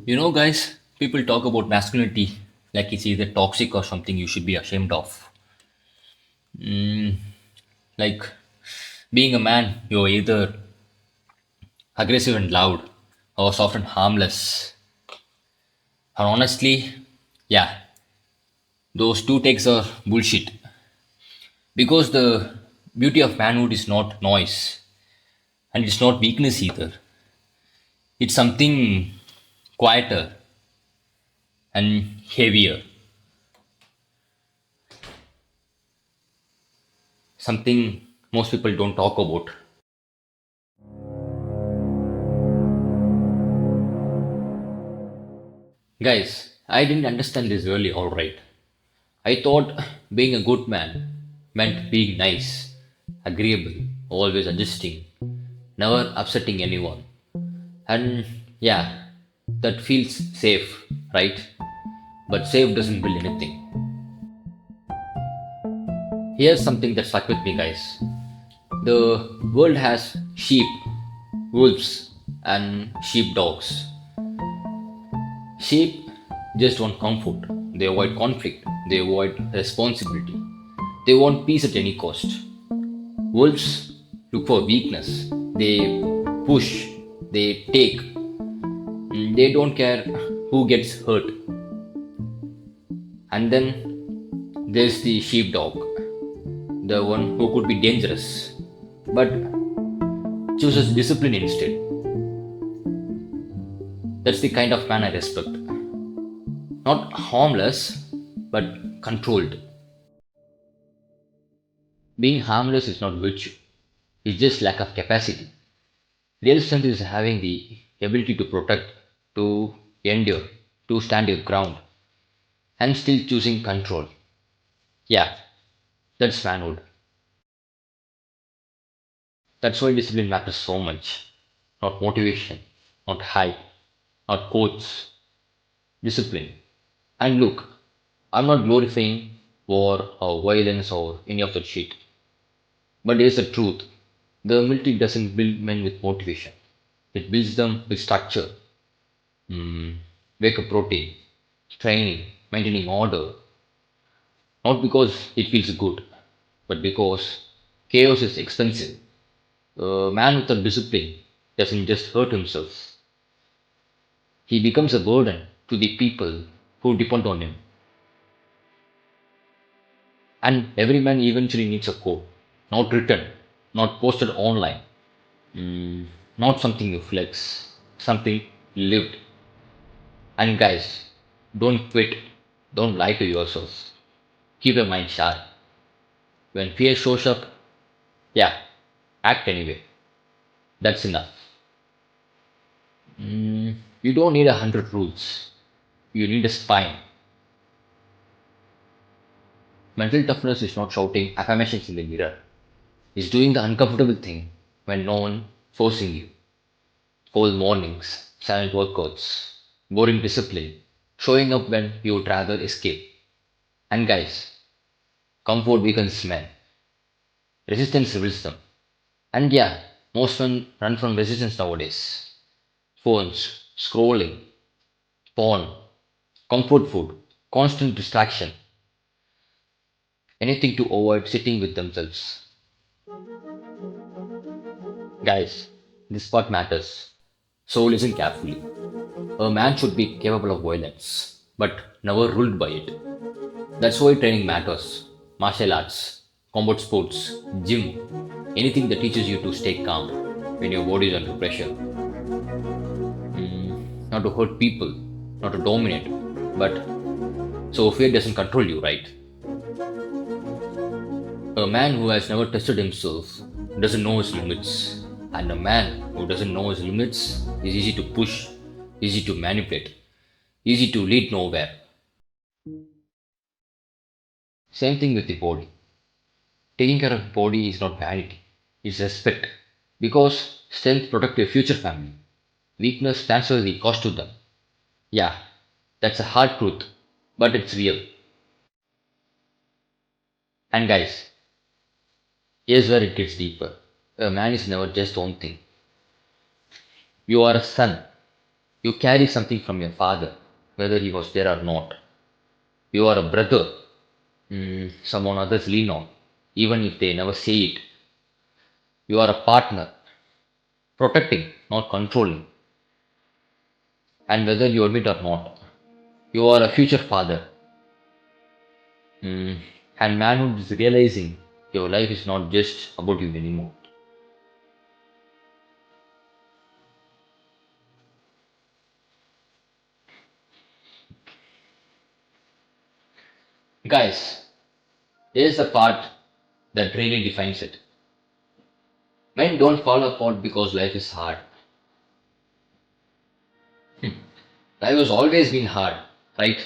Guys, people talk about masculinity like it's either toxic or something you should be ashamed of. Like being a man, you're either aggressive and loud or soft and harmless. And honestly, yeah, those two takes are bullshit. Because the beauty of manhood is not noise and it's not weakness either. It's something quieter and heavier, something most people don't talk about. Guys, I didn't understand this really alright. I thought being a good man meant being nice, agreeable, always adjusting, never upsetting anyone. And yeah, that feels safe, right? But safe doesn't build anything. Here's something that stuck with me, guys. The world has sheep, wolves, and sheepdogs. Sheep just want comfort, they avoid conflict, they avoid responsibility, they want peace at any cost. Wolves look for weakness. They push, they take, they don't care who gets hurt. And then there's the sheepdog, the one who could be dangerous, but chooses discipline instead. That's the kind of man I respect. Not harmless, but controlled. Being harmless is not virtue, it's just lack of capacity. Real strength is having the ability to protect, to endure, to stand your ground, and still choosing control. Yeah, that's manhood. That's why discipline matters so much. Not motivation, not hype, not quotes, discipline. And look, I'm not glorifying war or violence or any of that shit. But here's the truth the military doesn't build men with motivation, it builds them with structure, wake up routine, training, maintaining order, not because it feels good, but because chaos is expensive. A man without discipline doesn't just hurt himself, he becomes a burden to the people who depend on him. And every man eventually needs a code, not written, not posted online, not something you flex, something lived. And guys, don't quit, don't lie to yourself. Keep your mind sharp. When fear shows up, yeah, act anyway. That's enough. You don't need 100 rules. You need a spine. Mental toughness is not shouting affirmations in the mirror. It's doing the uncomfortable thing when no one forcing you. Cold mornings, silent workouts, boring discipline, showing up when you would rather escape. And guys, comfort weakens men. Resistance reveals them. And yeah, most men run from resistance nowadays. Phones, scrolling, porn, comfort food, constant distraction, anything to avoid sitting with themselves. Guys, this part matters. So listen carefully. A man should be capable of violence, but never ruled by it. That's why training matters. Martial arts, combat sports, gym, anything that teaches you to stay calm when your body is under pressure. Not to hurt people, not to dominate, but so fear doesn't control you, right? A man who has never tested himself doesn't know his limits, and a man who doesn't know his limits is easy to push, easy to manipulate, easy to lead nowhere. Same thing with the body. Taking care of the body is not vanity, it's respect. Because strength protects your future family. Weakness transfers the cost to them. Yeah, that's a hard truth, but it's real. And guys, here's where it gets deeper. A man is never just one thing. You are a son, You carry something from your father, whether he was there or not. You are a brother, someone others lean on, even if they never say it. You are a partner, protecting, not controlling. And whether you admit or not, you are a future father. Mm, and manhood is realizing your life is not just about you anymore. Guys, here's the part that really defines it. Men don't fall apart because life is hard. Life has always been hard, right?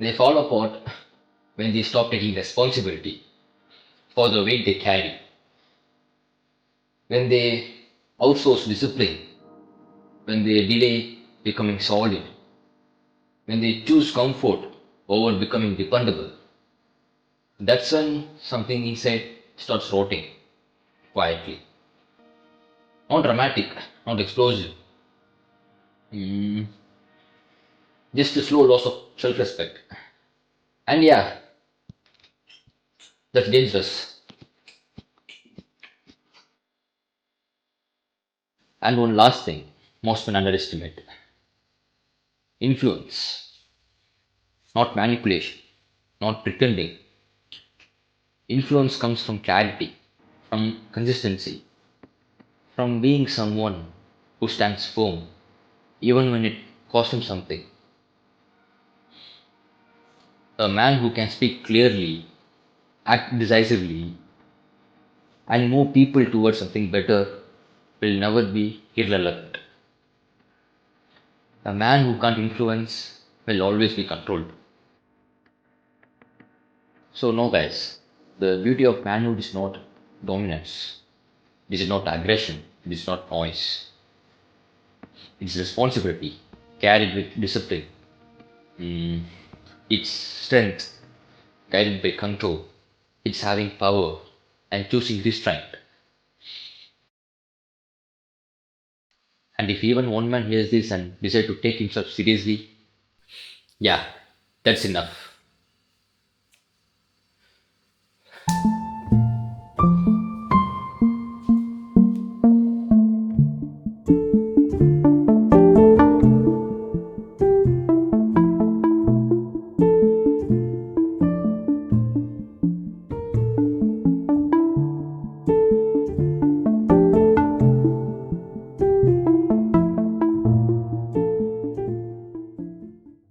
They fall apart when they stop taking responsibility for the weight they carry, when they outsource discipline, when they delay becoming solid, when they choose comfort over becoming dependable. That's when something inside starts rotting quietly. Not dramatic, not explosive, mm, just a slow loss of self respect. And yeah, that's dangerous. And one last thing, most men underestimate influence, not manipulation, not pretending. Influence comes from clarity, from consistency, from being someone who stands firm, even when it costs him something. A man who can speak clearly, act decisively, and move people towards something better will never be irrelevant. A man who can't influence will always be controlled. So, no, guys, the beauty of manhood is not dominance, it is not aggression, it is not noise, it is responsibility carried with discipline. Mm, it's strength guided by control. It's having power and choosing restraint. And if even one man hears this and decides to take himself seriously, yeah, that's enough.